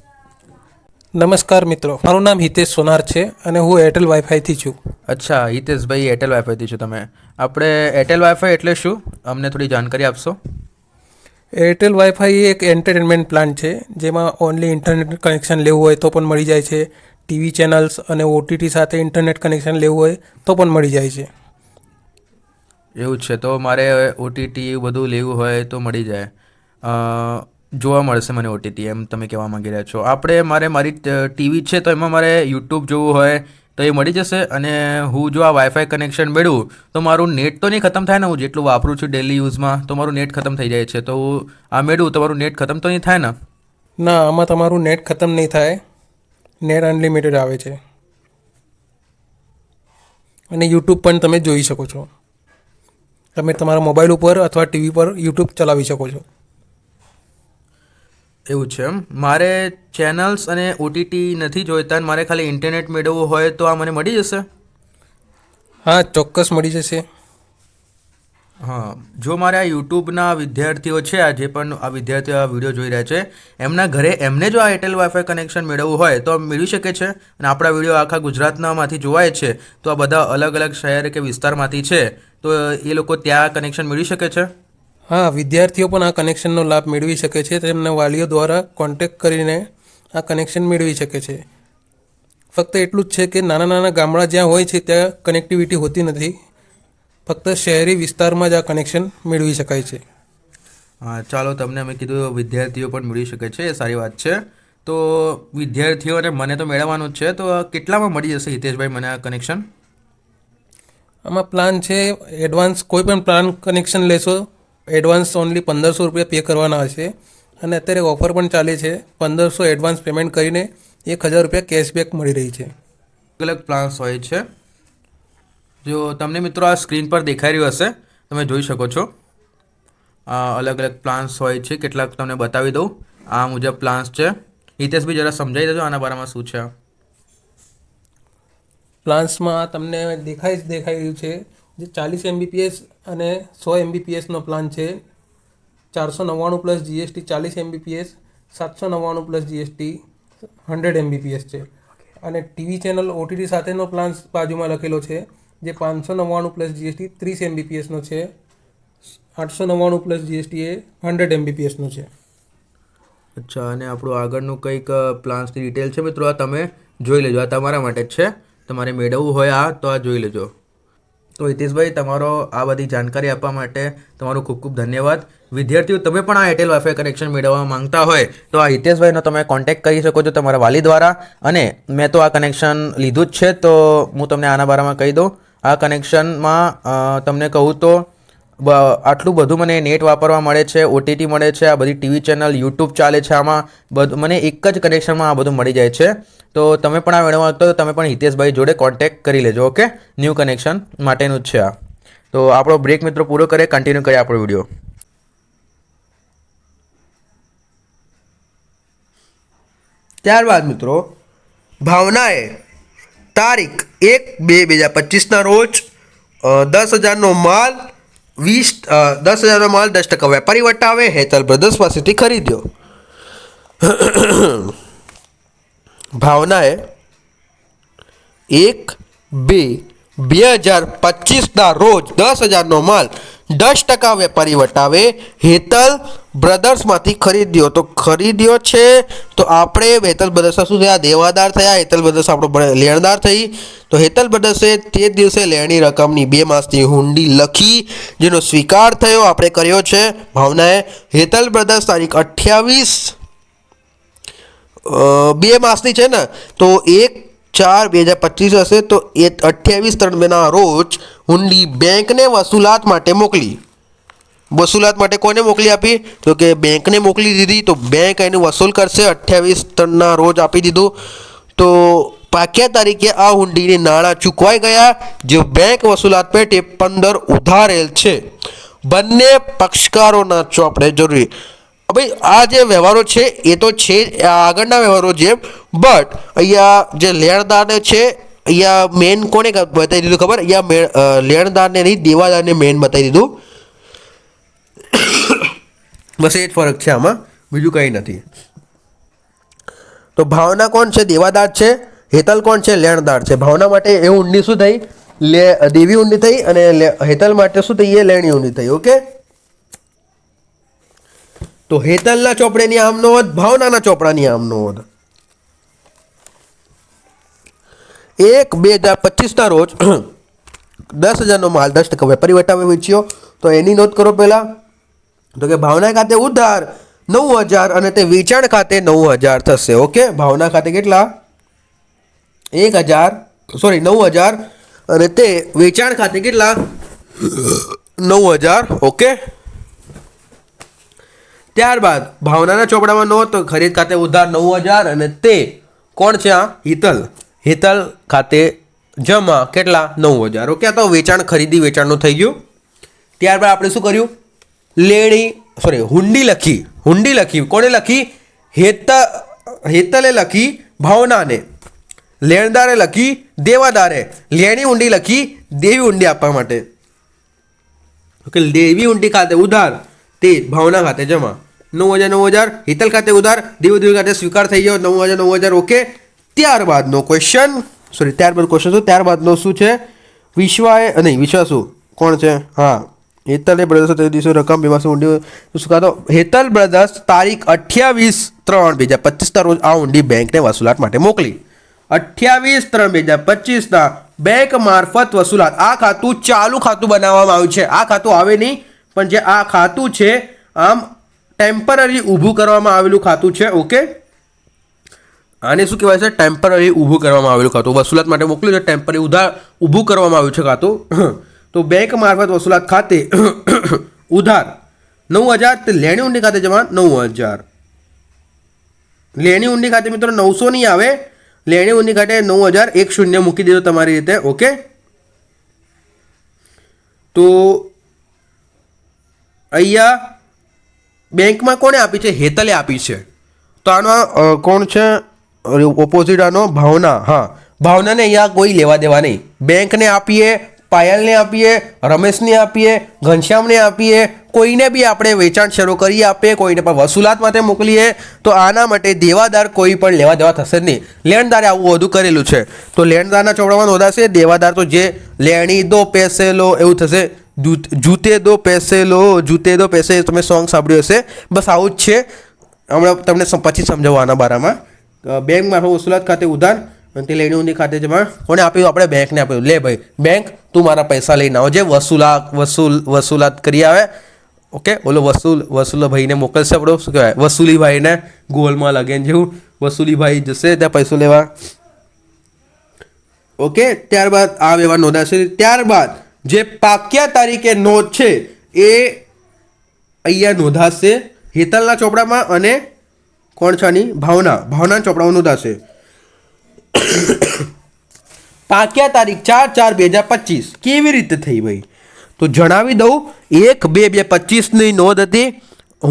Speaker 3: નમસ્કાર મિત્રો, મારું નામ હિતેશ સોનાર છે અને હું એરટેલ વાઈફાઈથી છું.
Speaker 2: અચ્છા હિતેશભાઈ, એરટેલ વાઈફાઈથી છો તમે. આપણે એરટેલ વાઈફાઈ એટલે શું, અમને થોડી જાણકારી આપશો?
Speaker 3: એરટેલ વાઈફાઈ એક એન્ટરટેનમેન્ટ પ્લાન છે, જેમાં ઓનલી ઇન્ટરનેટ કનેક્શન લેવું હોય તો પણ મળી જાય છે. ટીવી ચેનલ્સ અને ઓટીટી સાથે ઇન્ટરનેટ કનેક્શન લેવું હોય તો પણ મળી જાય છે.
Speaker 2: એવું છે, તો મારે ઓટીટી બધું લેવું હોય તો મળી જાય, જોવા મળશે મને ઓટીટી, એમ તમે કહેવા માંગી રહ્યા છો. મારી ટીવી છે તો એમાં મારે યુટ્યુબ જોવું હોય તો એ મળી જશે. અને હું જો આ વાઈફાઈ કનેક્શન મેળવું તો મારું નેટ તો નહીં ખતમ થાય ને? હું જેટલું વાપરું છું ડેલી યુઝમાં તો મારું નેટ ખતમ થઈ જાય છે. તો હું આ મેળવું તો મારું નેટ ખતમ તો નહીં થાય ને?
Speaker 3: ના, આમાં તમારું નેટ ખતમ નહીં થાય. નેટ અનલિમિટેડ આવે છે અને યુટ્યુબ પણ તમે જોઈ શકો છો. તમે તમારા મોબાઈલ ઉપર અથવા ટીવી પર યુટ્યુબ ચલાવી શકો છો.
Speaker 2: એવું છે એમ. મારે ચેનલ્સ અને ઓટીટી નથી જોઈતા, મારે ખાલી ઇન્ટરનેટ મેળવવું હોય તો આ મને મળી જશે?
Speaker 3: હા, ચોક્કસ મળી જશે.
Speaker 2: હા, જો મારે આ યુટ્યુબના વિદ્યાર્થીઓ છે, આ જે પણ આ વિદ્યાર્થીઓ આ વિડીયો જોઈ રહ્યા છે, એમના ઘરે એમને જો આ એરટેલ વાઈફાઈ કનેક્શન મેળવવું હોય તો મેળવી શકે છે. અને આપણા વિડીયો આખા ગુજરાતનામાંથી જોવાય છે, તો આ બધા અલગ અલગ શહેર કે વિસ્તારમાંથી છે, તો એ લોકો ત્યાં કનેક્શન મેળવી શકે છે.
Speaker 3: હા, વિદ્યાર્થીઓ પણ આ કનેક્શનનો લાભ મેળવી શકે છે. તેમના વાલીઓ દ્વારા કોન્ટેક્ટ કરીને આ કનેક્શન મેળવી શકે છે. ફક્ત એટલું જ છે કે નાના નાના ગામડા જ્યાં હોય છે ત્યાં કનેક્ટિવિટી હોતી નથી. ફક્ત શહેરી વિસ્તારમાં જ આ કનેક્શન મેળવી શકાય છે.
Speaker 2: હા, ચાલો, તમને અમે કીધું વિદ્યાર્થીઓ પણ મેળવી શકે છે, એ સારી વાત છે. તો વિદ્યાર્થીઓને મને તો મેળવવાનું જ છે, તો કેટલામાં મળી જશે હિતેશભાઈ મને આ કનેક્શન?
Speaker 3: આમાં પ્લાન છે, એડવાન્સ કોઈ પણ પ્લાન કનેક્શન લેશો એડવાન્સ ઓનલી 1500 રૂપિયા પે કરવાના હશે. અને અત્યારે ઓફર પણ ચાલે છે, 1500 એડવાન્સ પેમેન્ટ કરીને 1000 રૂપિયા કેશબેક મળી રહી છે.
Speaker 2: અલગ અલગ પ્લાન્સ હોય છે, જો તમને મિત્રો આ સ્ક્રીન પર દેખાઈ રહ્યું હશે, તમે જોઈ શકો છો. આ અલગ અલગ પ્લાન્સ હોય છે, કેટલાક તમને બતાવી દઉં. આ મુજબ પ્લાન્સ છે. હિતેશભાઈ જરા સમજાવી દેજો આના બારામાં શું છે.
Speaker 3: પ્લાન્સમાં તમને દેખાઈ રહ્યું છે, જે 40 MBPS અને 100 MBPSનો પ્લાન છે. 499 plus GST 40 MBPS, 799 plus GST 100 MBPS છે. અને ટીવી ચેનલ ઓટીટી સાથેનો પ્લાન બાજુમાં લખેલો છે, જે 599 પ્લસ જીએસટી 30 MBPSનો છે. 899 પ્લસ જીએસટી એ 100 MBPSનો છે.
Speaker 2: અચ્છા, અને આપણું આગળનું કંઈક પ્લાન્સની ડિટેલ છે મિત્રો, આ તમે જોઈ લેજો. આ તમારા માટે જ છે, તમારે મેળવવું હોય આ તો આ જોઈ લેજો. તો હિતેશભાઈ, તમારો આ બધી જાણકારી આપવા માટે તમારો ખૂબ ખૂબ ધન્યવાદ. વિદ્યાર્થીઓ, તમે પણ આ એરટેલ વાઈફાઈ કનેક્શન મેળવવા માંગતા હોય તો આ હિતેશભાઈનો તમે કોન્ટેક્ટ કરી શકો છો તમારા વાલી દ્વારા. અને મેં તો આ કનેક્શન લીધું જ છે, તો હું તમને આના બારામાં કહી દઉં. આ કનેક્શનમાં તમને કહું તો આટલું બધું મને નેટ વાપરવા મળે છે, ઓટીટી મળે છે, આ બધી ટીવી ચેનલ યુટ્યુબ ચાલે છે, આમાં બધું મને એક જ કનેક્શનમાં આ બધું મળી જાય છે. તો તમે પણ આ મેળવવા માંગતો તો તમે પણ હિતેશભાઈ જોડે કોન્ટેક્ટ કરી લેજો. ઓકે, ન્યૂ કનેક્શન માટેનું જ છે આ. તો આપણો બ્રેક મિત્રો પૂરો કરે, કન્ટિન્યુ કરીએ આપણો વિડીયો.
Speaker 1: ત્યારબાદ મિત્રો ભાવનાએ તારીખ 1/2/2025ના રોજ 10,000નો માલ 10,000નો માલ 10% વેપારી વટાવે હેતલ બ્રધર્સ પાસેથી ખરીદ્યો. ભાવનાએ 1/2/2025ના રોજ 10,000નો માલ 10% વેપારી વટાવે હેતલ બ્રધર્સમાંથી ખરીદ્યો. તો ખરીદ્યો છે તો આપણે હેતલ બ્રધર્સ શું થયા? દેવાદાર થયા. હેતલ બ્રધર્સ આપણો લેણદાર થઈ. તો હેતલ બ્રધર્સે તે દિવસે લેણી રકમની 2 માસની હુંડી લખી, જેનો સ્વીકાર થયો આપણે કર્યો છે ભાવનાએ. હેતલ બ્રધર્સ તારીખ 28 2 માસની છે ને, તો 1/4/2025 હશે. તો 28/3 રોજ હુંડી બેંકને વસૂલાત માટે મોકલી. વસૂલાત માટે કોને મોકલી આપી? તો કે બેંકને મોકલી દીધી. તો બેંક એનું વસૂલ કરશે. 28 રોજ આપી દીધું. તો પાક્યા તારીખે આ હુંડીને નાણાં ચૂકવાઈ ગયા, જે બેંક વસૂલાત પેટે 15 ઉધારેલ છે. બંને પક્ષકારોના ચોપડે જરૂરી. ભાઈ આ જે વ્યવહારો છે એ તો છે આગળના વ્યવહારો જેમ, બટ અહીંયા જે લેણદારને છે અહીંયા મેન કોને બતાવી દીધું ખબર? અહીંયા લેણદારને નહીં, દેવાદારને મેન બતાવી દીધું. બસ એ જ ફરક છે આમાં, બીજું કંઈ નથી. તો ભાવના કોણ છે? દેવાદાર છે. હેતલ કોણ છે? લેણદાર છે. ભાવના માટે એ ઊંડી શું થઈ? દેવી ઊંડી થઈ, અને હેતલ માટે શું થઈ? એ લેણી ઊંડી થઈ. ઓકે. તો હેતલના ચોપડેની આમ નોંધ, ભાવનાના ચોપડાની આમ નોંધ. 1/2025 રોજ 10,000નો માલ 10% વેપારી વટાવે વેચ્યો. તો એની નોંધ કરો પહેલા. તો કે ભાવના ખાતે ઉધાર 9,000 અને તે વેચાણ ખાતે 9,000 થશે. ઓકે. ભાવના ખાતે કેટલા? 9,000 અને તે વેચાણ ખાતે કેટલા? 9,000. ઓકે. ત્યારબાદ ભાવનાના ચોપડામાં નોંધ, તો ખરીદ ખાતે ઉધાર 9,000 અને તે કોણ છે? આ હેતલ. હેતલ ખાતે જમા કેટલા? 9,000. ઓકે. આ તો વેચાણ, ખરીદી વેચાણનું થઈ ગયું. ત્યારબાદ આપણે શું કર્યું? હુંડી લખી. કોને લખી? હેતલે લખી ભાવનાને, લેણદારે લખી દેવાદારે, લેણી ઊંડી લખી દેવી ઊંડી આપવા માટે. ઓકે. દેવી ઊંડી ખાતે ઉધાર, તે ભાવના ખાતે જમા. 9,000 હેતલ ખાતે ઉધાર, દેવી ખાતે સ્વીકાર થઈ ગયો. 9,000. ઓકે. ત્યારબાદનો ક્વેશ્ચન ત્યારબાદનો શું છે? વિશ્વા શું કોણ છે? હા, હેતલ બ્રધર્સ તે દિવસે રકમ 2 માસ ઊંડી ચૂકવતો. હેતલ બ્રધર્સ તારીખ 28/3/2025 રોજ આ ઊંડી બેંકને વસૂલાત માટે મોકલી. 28/3/2025 બેંક મારફત વસૂલાત. આ ખાતું ચાલુ ખાતું બનાવવામાં આવ્યું છે. આ ખાતું આવે નહીં, પણ જે આ ખાતું છે આમ ટેમ્પરરી ઊભું કરવામાં આવેલું ખાતું છે. ઓકે. આને શું કહેવાય છે? ટેમ્પરરી ઊભું કરવામાં આવેલું ખાતું. વસૂલાત માટે મોકલ્યું છે, ટેમ્પરરી ઊભું કરવામાં આવ્યું છે ખાતું. તો બેંક મારફત વસૂલાત ખાતે ઉધાર 9,000, તે લેણી ઊંડી ખાતે જમા 9,000. લેણી ઊંડી ખાતે મિત્રો 900 નહીં આવે, લેણી ઊંડી ખાતે 9,000. 1 મૂકી દીધો તમારી રીતે. ઓકે. તો અહીંયા બેંકમાં કોને આપી છે? હેતલે આપી છે. તો આનો કોણ છે ઓપોઝિટ? આનો ભાવના. હા, ભાવનાને અહીંયા કોઈ લેવા દેવા નહીં. બેંકને આપીએ, પાયલને આપીએ, રમેશને આપીએ, ઘનશ્યામને આપીએ, કોઈને બી આપણે વેચાણ શરૂ કરી આપીએ, કોઈને પણ વસૂલાત માટે મોકલીએ, તો આના માટે દેવાદાર કોઈ પણ લેવા દેવા થશે જ નહીં. લેણદારે આવું બધું કરેલું છે. તો લેણદારના ચોપડામાં નોંધાશે. દેવાદાર તો જે લેણી દો પૈસે લો એવું થશે. જૂતે દો પૈસે લો, જૂતે દો પૈસે, તમે સોંગ સાંભળ્યું હશે. બસ આવું જ છે. હમણાં તમને પછી સમજાવવાના બારામાં. બેંક મારફત વસૂલાત ખાતે ઉધાર અને તે લેણી ઊંડી ખાતે જમા. કોને આપ્યું? આપણે બેંકને આપ્યું. લે ભાઈ બેંક, તું મારા પૈસા લઈને આવજે, વસૂલાત કરી આવે. ઓકે. ઓલો વસૂલ ભાઈને મોકલશે આપણો, શું કહેવાય, વસૂલીભાઈને, ગોલમાં લગેન જેવું. વસૂલીભાઈ જશે ત્યાં પૈસો લેવા. ઓકે. ત્યારબાદ આ વ્યવહાર નોંધાશે. ત્યારબાદ જે પાક્યા તારીખે નોંધ છે એ અહીંયા નોંધાશે હેતલના ચોપડામાં, અને કોણ છે? ભાવનાના ચોપડામાં નોંધાશે. પાક્યા તારીખ 4/4/2025 કેવી રીતે થઈ ભાઈ? તો જણાવી દઉં. 1/2/2025ની નોંધ હતી.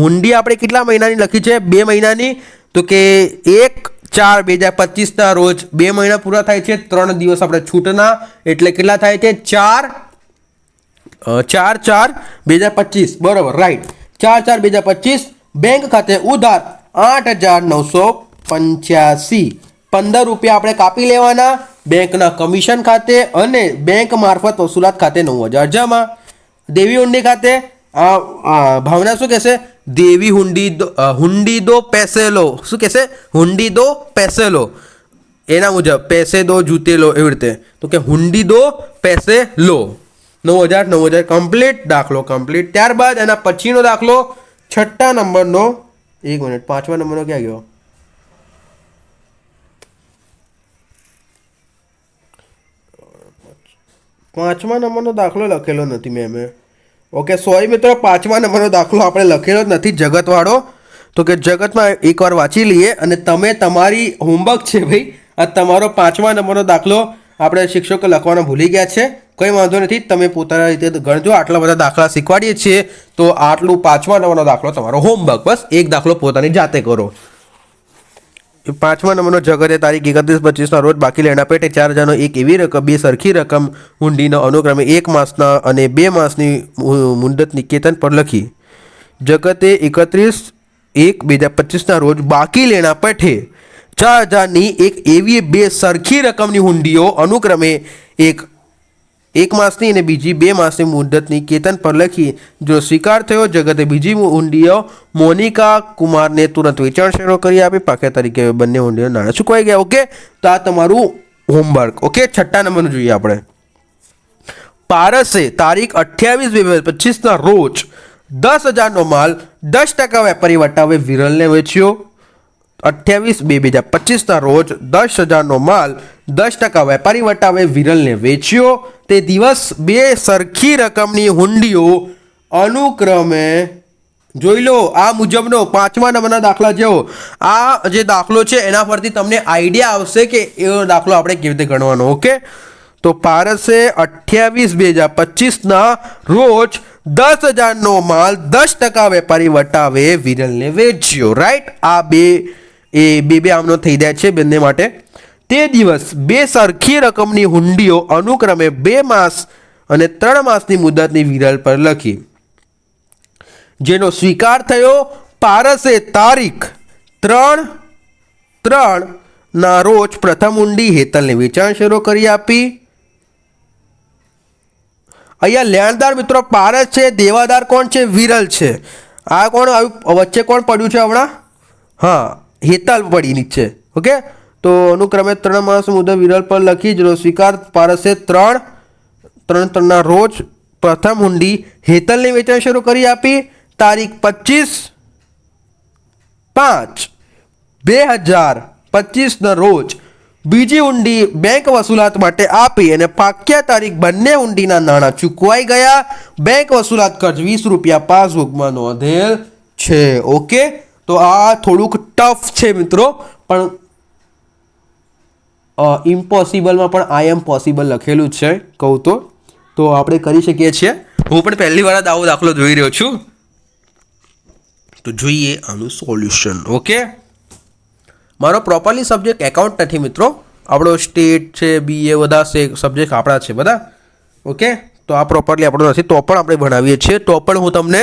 Speaker 1: હુંડી આપણે કેટલા મહિનાની લખી છે? 2 મહિનાની. તો કે 1/4/2025 રોજ 2 મહિના પૂરા થાય છે. 3 દિવસ આપણે છૂટના, એટલે કેટલા થાય છે? 4/4/2025. બરોબર, રાઈટ. 4/4/2025 બેંક ખાતે ઉધાર 8,985. 15 રૂપિયા આપણે કાપી લેવાના બેંકના કમિશન ખાતે, અને બેંક મારફત વસૂલાત ખાતે 9,000 જમા. દેવી ઊંડી ખાતે ભાવના શું કહેશે? દેવી હુંડી દો પૈસે લો. શું કહેશે? હુંડી દો પૈસે લો. એના મુજબ પૈસે દો જૂતે લો એવી રીતે. તો કે હુંડી દો પૈસે લો. 9,000 કમ્પ્લીટ. દાખલો કમ્પ્લીટ. ત્યારબાદ એના પછીનો દાખલો 6 નંબરનો, 1 મિનિટ, 5મા નંબરનો ક્યાં ગયો? પાંચમા નંબરનો દાખલો લખેલો નથી મેં. ઓકે, સોરી મિત્રો, 5મા નંબરનો દાખલો આપણે લખેલો જ નથી, જગતવાળો. તો કે જગતમાં એકવાર વાંચી લઈએ અને તમે તમારી હોમવર્ક છે ભાઈ, આ તમારો 5મા નંબરનો દાખલો આપણે શિક્ષકો લખવાનો ભૂલી ગયા છે. કંઈ વાંધો નથી, તમે પોતાના રીતે ગણજો. આટલા બધા દાખલા શીખવાડીએ છીએ તો આટલું 5મા નંબરનો દાખલો તમારો હોમવર્ક. બસ એક દાખલો પોતાની જાતે કરો. 5મા નંબરનો જગતે તારીખ 31/25ના રોજ બાકી લેણા પેટે 4,000નો એક એવી રકમ, બે સરખી રકમ હુંડીનો અનુક્રમે 1 માસના અને 2 માસની મુદત નિકેતન પર લખી. જગતે 31/1/2025ના રોજ બાકી લેણા પેઠે 4,000ની એક એવી બે સરખી રકમની હુંડીઓ અનુક્રમે એક માસની અને બીજી 2 માસની મુદતની કેતન પર લખી. જો સ્વીકાર થયો, જગતે બીજી હુંડીઓ મોનિકા કુમારને તુરંત વેચાણ શરૂ કરી આપી. પાક્યા તરીકે બંને હુંડીઓ નાણાં ચૂકવાઈ ગયા. ઓકે, તો આ તમારું હોમવર્ક. ઓકે, 6 નંબરનું જોઈએ આપણે. પારસે તારીખ 28/2/25ના રોજ 10,000નો માલ 10% વેપારી વટાવે વિરલને વેચ્યો. 28/2/2025ના રોજ 10,000નો માલ 10% વેપારી વટાવે વિરલને વેચ્યો. તે દિવસ બે સરખી રકમની હુંડીઓ અનુક્રમે, જોઈ લો આ મુજબનો 5મા નંબરના દાખલા જેવો આ જે દાખલો છે એના પરથી તમને આઈડિયા આવશે કે એવો દાખલો આપણે કેવી રીતે ગણવાનો. ઓકે, તો પારસે 28/2/2025ના રોજ 10,000નો માલ 10% વેપારી વટાવે વિરલને વેચ્યો. રાઈટ, આ બે આમનો થઈ જાય છે બંને માટે. તે દિવસ બે સરખી રકમની હુંડીઓ અનુક્રમે 2 માસ અને 3 માસની મુદતની વિરલ પર લખી. જેનો સ્વીકાર થયો, પારસે તારીખ 3/3ના રોજ પ્રથમ હુંડી હેતલને વેચાણ શરૂ કરી આપી. અહીંયા લેણદાર મિત્રો પારસ છે, દેવાદાર કોણ છે? વિરલ છે. આ કોણ આવ્યું વચ્ચે? કોણ પડ્યું છે હમણાં? હા, હેતલ પડી છે. ઓકે, તો અનુક્રમે 3 માસ મુદત વિરલ પર લખી. જેનો સ્વીકાર, પારસે 3/3ના રોજ પ્રથમ હુંડી હેતલને વેચાણ શરૂ કરી આપી. તારીખ 25/5/2025ના રોજ બીજી હુંડી બેંક વસૂલાત માટે આપી અને પાક્યા તારીખ બંને હુંડીના નાણાં ચૂકવાઈ ગયા. બેંક વસૂલાત ખર્ચ 20 રૂપિયા પાસબુકમાં નોંધેલ છે. ઓકે, તો આ થોડુંક ટફ છે મિત્રો, પણ ઇમ્પોસિબલમાં પણ આઈ એમ પોસિબલ લખેલું છે કહું તો આપણે કરી શકીએ છીએ. હું પણ પહેલી વાર આવો દાખલો જોઈ રહ્યો છું, તો જોઈએ આનું સોલ્યુશન. ઓકે, મારો પ્રોપરલી સબ્જેક્ટ એકાઉન્ટ નથી મિત્રો, આપણો સ્ટેટ છે, BA બધા સબ્જેક્ટ આપણા છે બધા. ઓકે, તો આ પ્રોપરલી આપણો નથી, તો પણ આપણે ભણાવીએ છીએ. તો પણ હું તમને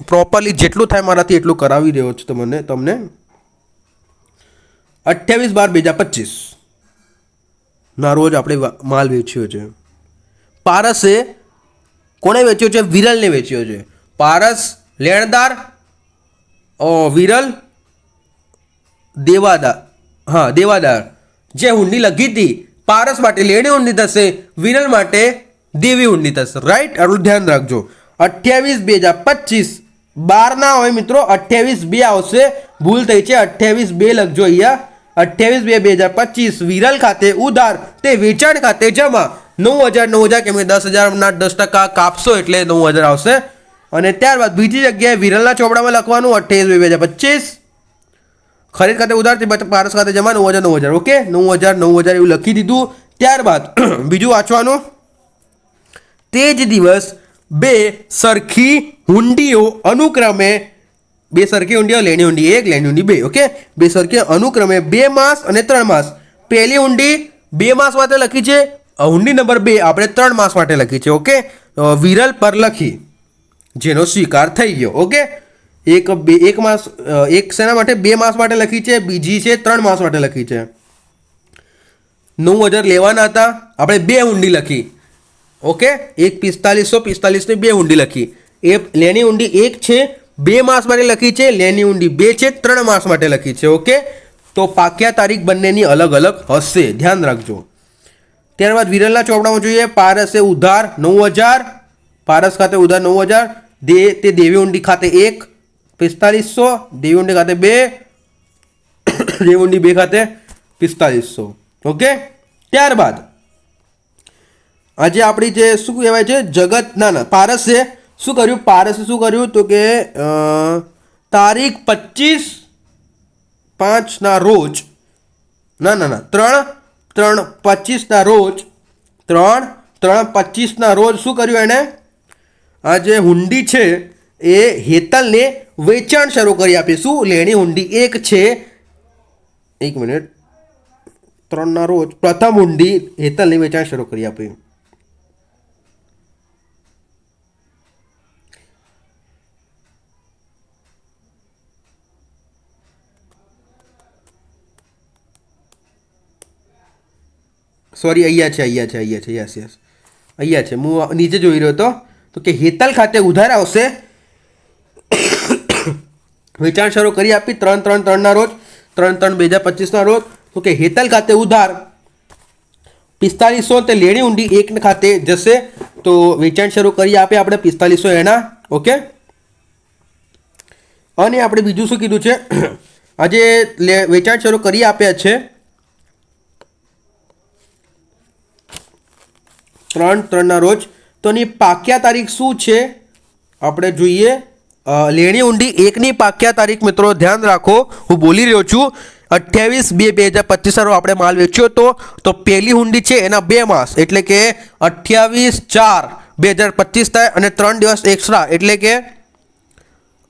Speaker 1: પ્રોપરલી જેટલું થાય મારાથી એટલું કરાવી રહ્યો છું તમને. 28/12/2025ના રોજ આપણે માલ વેચ્યો છે. પારસે કોને વેચ્યો છે? વિરલને વેચ્યો છે. પારસ લેણદાર, વિરલ દેવાદાર. હા, દેવાદાર. જે હુંડી લખી હતી પારસ માટે લેણી હુંડી થશે, વિરલ માટે દેવી હુંડી થશે. રાઈટ, આટલું ધ્યાન રાખજો. 28/2/2025 12 ના હોય મિત્રો, 28/2 આવશે, ભૂલ થઈ છે. 28/2 લખજો અહીંયા. 28/2/2025 વિરલ ખાતે ઉધાર, તે વેચાણ ખાતે જમા. 9,000 કેમ કે 10,000ના 10% કાપશો એટલે 9,000 આવશે. અને ત્યારબાદ બીજી જગ્યાએ વિરલના ચોપડામાં લખવાનું 28/2/2025 ખરીદ ખાતે ઉધાર, તે પારસ ખાતે જમા. 9,000. ઓકે, 9,000 એવું લખી દીધું. ત્યારબાદ બીજું વાંચવાનું. તે જ દિવસ બે સરખી હુંડીઓ અનુક્રમે, બે સરખી હુંડીઓ, લેણી હુંડી 1, લેણી હુંડી 2. ઓકે, બે સરખી અનુક્રમે 2 માસ અને 3 માસ. પહેલી હુંડી 2 માસ માટે લખી છે, હુંડી નંબર 2 આપણે 3 માસ માટે લખી છે. ઓકે, વિરલ પર લખી, જેનો સ્વીકાર થઈ ગયો. ઓકે, એક માસ, એક શેના માટે? 2 માસ માટે લખી છે, બીજી છે 3 માસ માટે લખી છે. 9,000 લેવાના હતા, આપણે 2 હુંડી લખી. ઓકે, એક 4545 ની 2 હુંડી લખી. એ લેણી હુંડી 1 છે, 2 માસ માટે લખી છે, લેણી ઊંડી 2 છે, 3 માસ માટે લખી છે. ઓકે, તો પાક્યા તારીખ બંનેની અલગ અલગ હશે, ધ્યાન રાખજો. ત્યારબાદ વિરલના ચોપડામાં જોઈએ. પારસે ઉધાર 9000, પારસ ખાતે ઉધાર 9000, તે દેવી ઊંડી ખાતે 1 4500, દેવી ઊંડી ખાતે 2, દેવી ઊંડી 2 ખાતે 4500. ઓકે, ત્યારબાદ આજે આપણી જે શું કહેવાય છે જગત ના પારસે શું કર્યું, પારસે શું કર્યું તો કે તારીખ 25/5 રોજ 3/3/25 રોજ 3/3/25 રોજ શું કર્યું એણે, આ જે હુંડી છે એ હેતલને વેચાણ શરૂ કરી આપી. શું લેણી હુંડી 1 છે, 1 મિનિટ, 3 રોજ પ્રથમ હુંડી હેતલને વેચાણ શરૂ કરી આપી. સોરી, અહીંયા છે યસ અહીંયા છે, હું નીચે જોઈ રહ્યો હતો. તો કે હેતલ ખાતે ઉધાર આવશે, વેચાણ શરૂ કરી આપી 3/3/3 રોજ, 3/3/2025 રોજ. તો કે હેતલ ખાતે ઉધાર 4500, તે લેણી ઊંડી 1 ખાતે જશે, તો વેચાણ શરૂ કરી આપે આપણે 4500 એના. ઓકે, અને આપણે બીજું શું કીધું છે, આજે વેચાણ શરૂ કરી આપ્યા છે 3/3 રોજ. તો એની પાક્યા તારીખ શું છે આપણે જોઈએ. લેણી ઊંડી 1ની પાક્યા તારીખ મિત્રો ધ્યાન રાખો, હું બોલી રહ્યો છું 28/2/2025 આપણે માલ વેચ્યો હતો. તો પહેલી હુંડી છે એના 2 માસ એટલે કે 28/4/2025 થાય, અને 3 દિવસ એક્સ્ટ્રા એટલે કે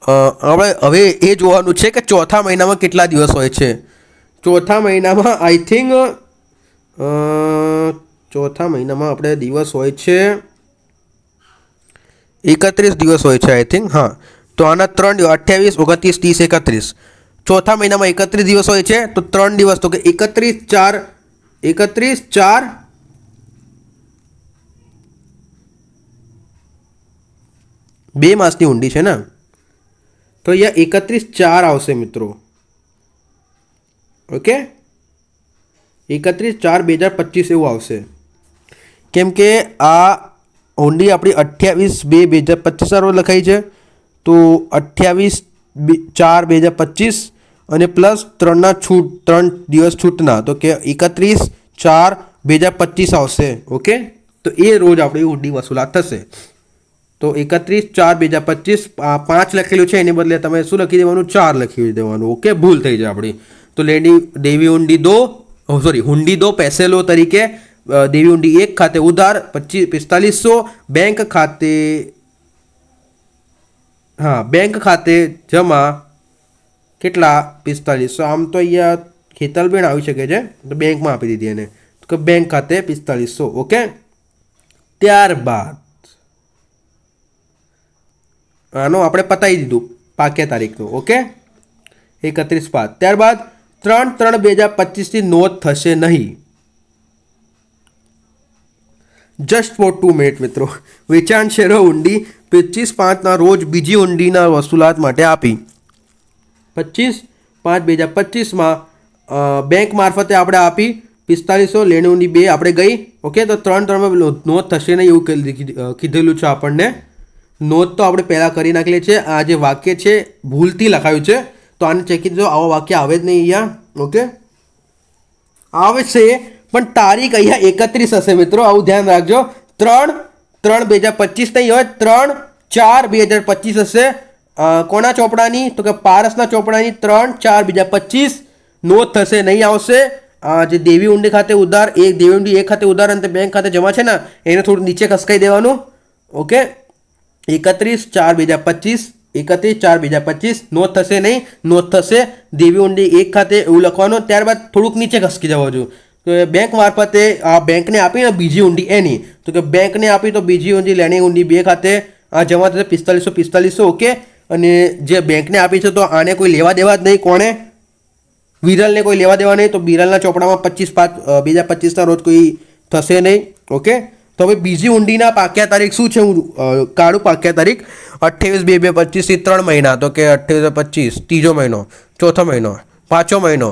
Speaker 1: આપણે હવે એ જોવાનું છે કે ચોથા મહિનામાં કેટલા દિવસ હોય છે. ચોથા મહિનામાં આઈ થિંક ચોથા મહિનામાં આપણે દિવસ હોય છે 31 દિવસ હોય છે આઈ થિંક. હા, તો આના 3 દિવસ 28, 29, 30, 31. ચોથા મહિનામાં 31 દિવસ હોય છે, તો 3 દિવસ તો કે 31/4 2 માસની ઊંડી છે ને, તો અહીંયા 31/4 આવશે મિત્રો. ઓકે, 31/4/2025 એવું આવશે, કેમ કે આ ઊંડી આપણી 28/2/2025 રોજ લખાઈ છે. તો 28/4/2025 અને પ્લસ 3 દિવસ છૂટના, તો કે 31/4/2025 આવશે. ઓકે, તો એ રોજ આપણી ઊંડી વસૂલાત થશે. તો 31/4/2025 5 લખેલું છે, એની બદલે તમે શું લખી દેવાનું, 4 લખી દેવાનું. ઓકે, ભૂલ થઈ જાય આપણી. તો દેવી ઊંડી 2 હુંડી 2 पैसे लो તરીકે દેવી ઊંડી 1 ખાતે ઉધાર 4500, બેંક ખાતે બેંક ખાતે જમા કેટલા 4500. આમ તો અહીંયા ખેતલબેન આવી શકે છે, તો બેંકમાં આપી દીધી એને, તો બેંક ખાતે 4500. ઓકે, ત્યારબાદ આનો આપણે પતાવી દીધું પાક્યા તારીખનું. ઓકે, 31/5. ત્યારબાદ 3/3/2025 ની નોંધ થશે નહીં. જસ્ટ ફોર 2 મિનિટ મિત્રો. વેચાણ શેરો ઊંડી 25/5 રોજ બીજી ઊંડીના વસૂલાત માટે આપી. 25/5/2025 બેંક મારફતે આપણે આપી 4500, લેણી ઊંડી 2 આપણે ગઈ. ઓકે, તો 3/3 નોંધ થશે નહીં એવું કીધેલું છે આપણને. નોંધ તો આપણે પહેલાં કરી નાખેલી છે. આ જે વાક્ય છે ભૂલથી લખાયું છે, તો આને ચેક કરી દો. આવો વાક્ય આવે જ નહીં અહીંયા. ઓકે, આવે છે પણ તારીખ અહીંયા 31 હશે મિત્રો, આવું ધ્યાન રાખજો. 3/3/2025 નહીં હોય, 3/4/2025 હશે. કોના ચોપડાની, તો કે પારસના ચોપડાની 3/4/2025 નોંધ થશે નહીં, આવશે. જે દેવી ઊંડી ખાતે ઉધાર, દેવી ઊંડી 1 ખાતે ઉધાર અને બેંક ખાતે જમા છે ને, એને થોડું નીચે ખસકાઈ દેવાનું. ઓકે, 31/4/2025 31/4/2025 નોંધ થશે નહીં, નોંધ થશે દેવી ઊંડી 1 ખાતે એવું લખવાનું. ત્યારબાદ થોડુંક નીચે ખસકી જવા જોઈએ. તો બેંક મારફતે આ બેંકને આપીને બીજી ઊંડી એની, તો કે બેંકને આપી તો બીજી ઊંડી લેણી ઊંડી 2 ખાતે આ જમા થશે 4500. ઓકે, અને જે બેંકને આપી છે તો આને કોઈ લેવા દેવા જ નહીં. કોણે? વિરલને કોઈ લેવા દેવા નહીં. તો વિરલના ચોપડામાં 25/5/2025 રોજ કોઈ થશે નહીં. ઓકે, તો હવે બીજી ઊંડીના પાક્યા તારીખ શું છે? હું કાઢું પાક્યા તારીખ 28/2/25 થી 3 મહિના, તો કે 28/25 ત્રીજો મહિનો, ચોથો મહિનો, પાંચમો મહિનો,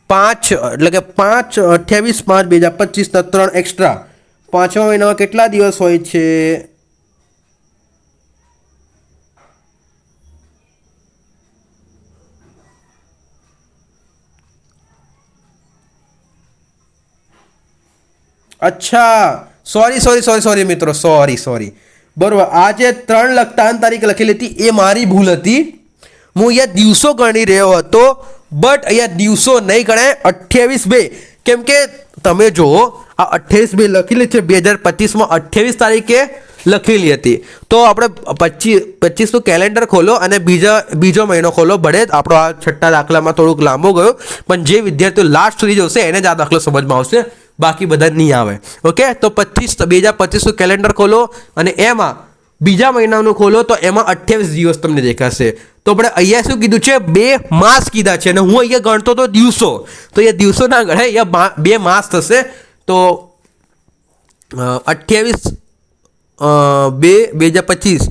Speaker 1: 5 એટલે કે 5 28/5/2025 ના 3 એક્સ્ટ્રા. પાંચમા મહિનામાં કેટલા દિવસ હોય છે? અચ્છા, સોરી મિત્રો, સોરી. બરોબર, આ જે 3 લખતાની તારીખ લખેલી હતી એ મારી ભૂલ હતી. હું અહીંયા દિવસો ગણી રહ્યો હતો, બટ અહીંયા દિવસો નહીં ગણાય, 28/2. કેમ કે તમે જુઓ, આ 28/2 લખેલી છે 2025માં 28 તારીખે લખેલી હતી. તો આપણે 25નું કેલેન્ડર ખોલો અને બીજો મહિનો ખોલો. ભલે આપણો આ છઠ્ઠા દાખલામાં થોડુંક લાંબો ગયો, પણ જે વિદ્યાર્થીઓ લાસ્ટ સુધી જશે એને જ આ દાખલો સમજમાં આવશે, બાકી બધા નહીં આવે. ઓકે, તો 2025નું કેલેન્ડર ખોલો અને એમાં બીજા મહિનાનું ખોલો, તો એમાં 28 દિવસ તમને દેખાશે. તો આપણે અહીંયા શું કીધું છે? 2 માસ કીધા છે, અને હું અહીંયા ગણતો તો દિવસો, તો એ દિવસો ના ગણાય, અહીંયા 2 માસ થશે. તો 28/2/2025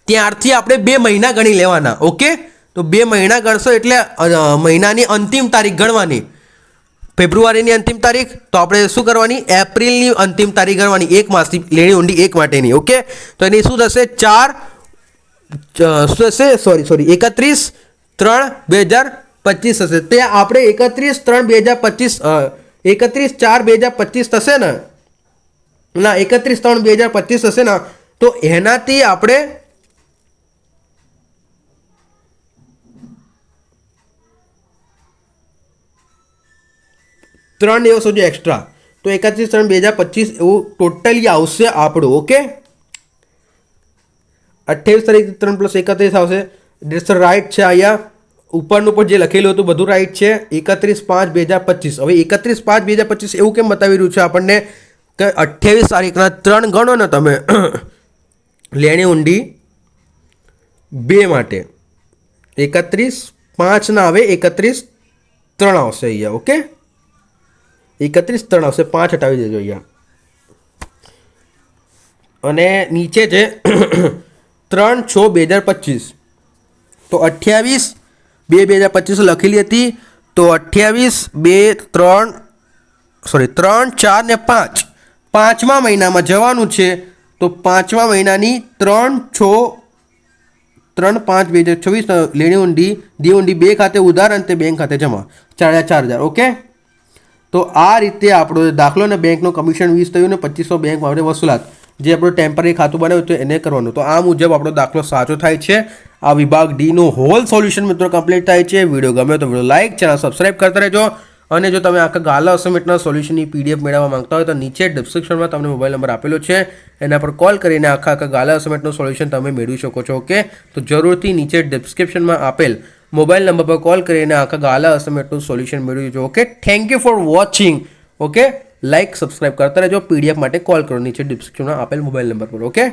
Speaker 1: ત્યારથી આપણે 2 મહિના ગણી લેવાના. ઓકે, તો 2 મહિના ગણશો એટલે મહિનાની અંતિમ તારીખ ગણવાની. ફેબ્રુઆરીની અંતિમ તારીખ, તો આપણે શું કરવાની? એપ્રિલની અંતિમ તારીખ ગણવાની, 1 માસની લેણી ઊંડી 1 માટેની. ઓકે, તો એની શું થશે? 31/3/2025 થશે. તે આપણે 31/3/2025 31/4/2025 થશે ને? ના, 31/3/2025 થશે ને? તો એનાથી આપણે ત્રણ દિવસ સુધી એક્સ્ટ્રા, તો 31/3/2025 એવું ટોટલી આવશે આપણું. ઓકે, 28 તારીખ 3 + 31 આવશે. ધેટ્સ રાઈટ છે. અહીંયા ઉપરનું પણ જે લખેલું હતું બધું રાઈટ છે. 31/5/2025. હવે 31/5/2025 એવું કેમ બતાવી રહ્યું છે આપણને કે 28 તારીખના 3 ગણો ને તમે લેણી ઊંડી 2 માટે. 31/5 ના આવે, 31/3 આવશે અહીંયા. ઓકે, 31/3 આવશે, 5 હટાવી દેજો અહીંયા. અને નીચે છે 3/6/2025. તો 28/2/2025 લખેલી હતી, તો 28/2/3 3, 4 ને 5 પાંચમા મહિનામાં જવાનું છે. તો પાંચમા મહિનાની 3/5/2026 લેણી ઊંડી દી ઊંડી 2 ખાતે ઉધાર અને તે બેંક ખાતે જમા, 4,000. ઓકે, તો આ રીતે આપણો દાખલો ને બેંકનું કમિશન 20 થયું ને 2500 બેંક માટે વસૂલાત, જે આપણું ટેમ્પરરી ખાતું બનાવ્યું હતું એને કરવાનું. તો આ મુજબ આપણો દાખલો સાચો થાય છે. આ વિભાગ ડીનું હોલ સોલ્યુશન મિત્રો કમ્પ્લીટ થાય છે. વિડીયો ગમે તો વિડીયો લાઇક, ચેનલ સબસ્ક્રાઈબ કરતા રહેજો. અને જો તમે આખા ગાલા અસાઇનમેન્ટના સોલ્યુશનની PDF મેળવવા માંગતા હોય તો નીચે ડિસ્ક્રિપ્શનમાં તમને મોબાઈલ નંબર આપેલો છે, એના પર કોલ કરીને આખા ગાલા અસાઇનમેન્ટનું સોલ્યુશન તમે મેળવી શકો છો. ઓકે, તો જરૂરથી નીચે ડિસ્ક્રિપ્શનમાં આપેલ મોબાઈલ નંબર પર કોલ કરીને આખા ગાલા અસાઇનમેન્ટનું સોલ્યુશન મેળવી જો. Okay, thank you for watching. Okay, like subscribe કરતા રહેજો. PDF માટે કોલ કરો નીચે ડિસ્ક્રિપ્શનમાં આપેલ મોબાઈલ નંબર પર. ઓકે.